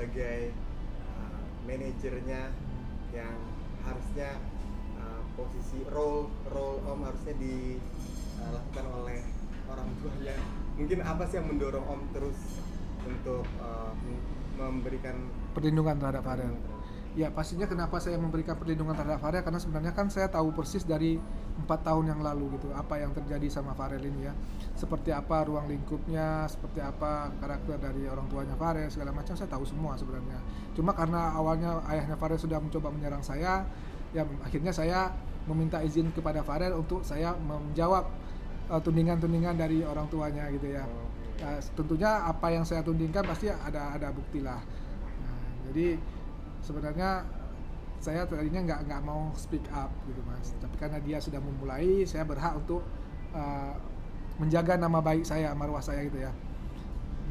sebagai manajernya yang harusnya posisi role Om harusnya dilakukan oleh orang tuanya. Mungkin apa sih yang mendorong Om terus untuk memberikan perlindungan terhadap Farel? Ya pastinya kenapa saya memberikan perlindungan terhadap Farel, karena sebenarnya kan saya tahu persis dari 4 tahun yang lalu gitu apa yang terjadi sama Farel ini ya, seperti apa ruang lingkupnya, seperti apa karakter dari orang tuanya Farel, segala macam saya tahu semua sebenarnya. Cuma karena awalnya ayahnya Farel sudah mencoba menyerang saya, ya akhirnya saya meminta izin kepada Farel untuk saya menjawab tudingan-tudingan dari orang tuanya gitu ya. Tentunya apa yang saya tudingkan pasti ada bukti lah. Jadi sebenarnya saya tadinya nggak mau speak up gitu mas, tapi karena dia sudah memulai, saya berhak untuk menjaga nama baik saya, marwah saya gitu ya.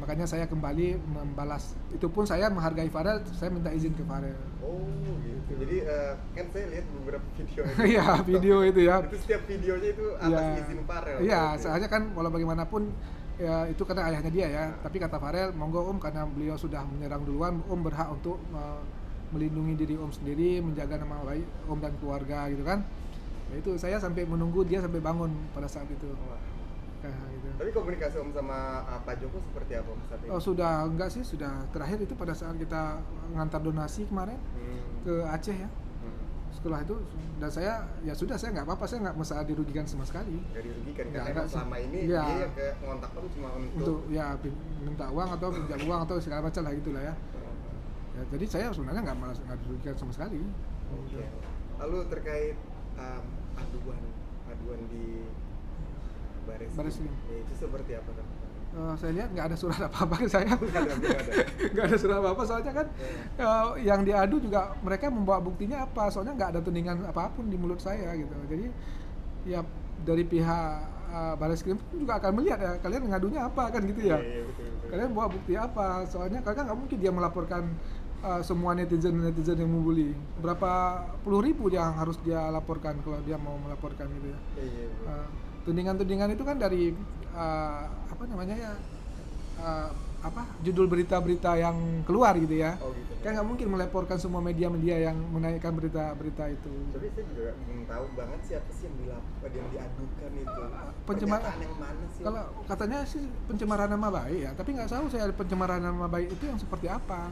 Makanya saya kembali membalas. Itu pun saya menghargai Farel, saya minta izin ke Farel. Oh gitu. Jadi kan saya lihat beberapa video itu. Iya video itu ya. Itu setiap videonya itu atas izin Farel. Iya, soalnya kan walau bagaimanapun ya itu karena ayahnya dia ya. Tapi kata Farel, monggo Om, karena beliau sudah menyerang duluan, Om berhak untuk melindungi diri Om sendiri, menjaga nama baik Om dan keluarga gitu kan. Ya itu saya sampai menunggu dia sampai bangun pada saat itu. Gitu. Tapi komunikasi Om sama Pak Joko seperti apa Om saat ini? Oh sudah enggak sih, sudah terakhir itu pada saat kita ngantar donasi kemarin ke Aceh ya. Setelah itu dan saya ya sudah, saya nggak apa-apa, saya nggak masalah dirugikan sama sekali. Nggak dirugikan karena selama ini ya, dia ke ngontak Om cuma untuk ya minta uang atau pinjam uang atau segala macam lah gitulah ya. Ya, jadi saya sebenarnya nggak dirugikan sama sekali. Okay. Lalu terkait aduan di Baris Krim, itu seperti apa kan? Saya lihat nggak ada surat apa-apa ke saya. Nggak ada surat apa-apa, soalnya kan yang diadu juga mereka membawa buktinya apa, soalnya nggak ada tudingan apapun di mulut saya gitu. Jadi ya dari pihak Baris Krim juga akan melihat ya, kalian ngadunya apa kan gitu ya. Betul. Kalian bawa bukti apa, soalnya kalian nggak mungkin dia melaporkan semua netizen yang membuli. Berapa puluh ribu yang harus dia laporkan kalau dia mau melaporkan gitu ya. Tudingan-tudingan itu kan dari judul berita-berita yang keluar gitu ya. Gitu. Kan nggak mungkin melaporkan semua media-media yang menaikkan berita-berita itu. Tapi saya juga belum tahu banget siapa sih yang diadukan itu. Pencemaran yang mana sih? Kalau katanya sih pencemaran nama baik ya, tapi nggak tahu saya pencemaran nama baik itu yang seperti apa.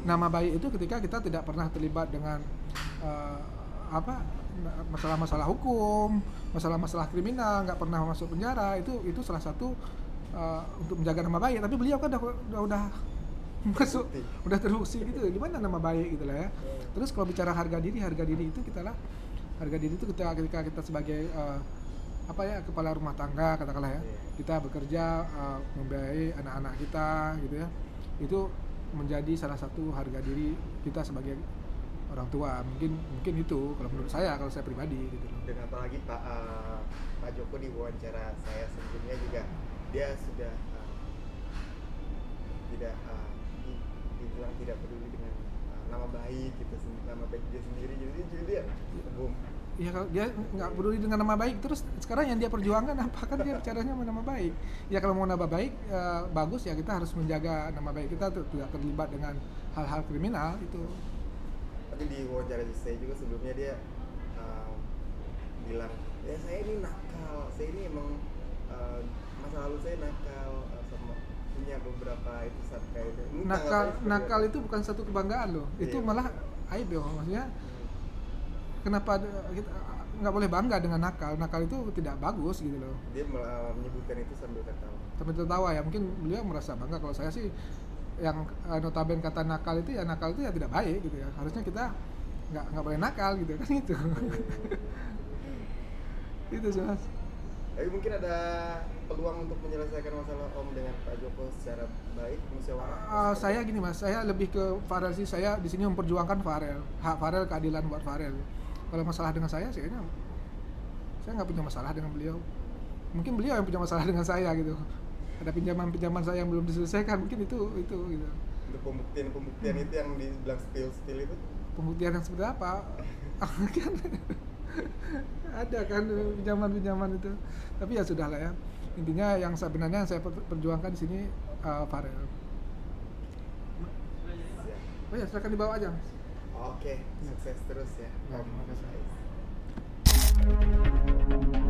Nama baik itu ketika kita tidak pernah terlibat dengan masalah-masalah hukum, masalah-masalah kriminal, nggak pernah masuk penjara, itu salah satu untuk menjaga nama baik. Tapi beliau kan udah masuk, udah terbukti gitu, gimana nama baik gitu lah ya. Terus kalau bicara harga diri itu harga diri itu ketika kita sebagai kepala rumah tangga katakanlah ya, kita bekerja membiayai anak-anak kita gitu ya, itu menjadi salah satu harga diri kita sebagai orang tua. Mungkin itu kalau menurut saya, kalau saya pribadi gitu. Dan apalagi Pak Joko di wawancara saya sebelumnya juga dia sudah dibilang tidak peduli dengan nama baik gitu, nama baik dia sendiri, jadi dia ya kalau dia nggak peduli dengan nama baik, terus sekarang yang dia perjuangkan apa, kan dia bicaranya nama baik. Ya kalau mau nama baik bagus ya, kita harus menjaga nama baik kita tidak terlibat dengan hal-hal kriminal itu. Tapi di wawancara saya juga sebelumnya dia bilang ya saya ini nakal, saya ini emang masa lalu saya nakal, sama punya beberapa itu sampai itu. Nakal itu bukan satu kebanggaan loh, itu malah aib ya, maksudnya kenapa kita nggak boleh bangga dengan nakal itu tidak bagus gitu loh. Dia menyebutkan itu sambil tertawa ya, mungkin beliau merasa bangga. Kalau saya sih yang notabene kata nakal itu ya tidak baik gitu ya, harusnya kita nggak boleh nakal gitu kan itu. Itu sih mas. Tapi mungkin ada peluang untuk menyelesaikan masalah Om dengan Pak Joko secara baik, musyawarah? Saya gini mas, saya lebih ke Farel sih. Saya di sini memperjuangkan Farel, hak Farel, keadilan buat Farel. Kalau masalah dengan saya nggak punya masalah dengan beliau. Mungkin beliau yang punya masalah dengan saya gitu. Ada pinjaman saya yang belum diselesaikan, mungkin itu gitu. Untuk pembuktian itu yang dibilang spill itu? Pembuktian yang seperti apa? Kan ada kan pinjaman itu. Tapi ya sudahlah ya. Intinya yang sebenarnya saya perjuangkan di sini Farel. Oh ya, silakan dibawa aja. Oke, sukses terus ya. Ya, terima kasih. Om Faiz.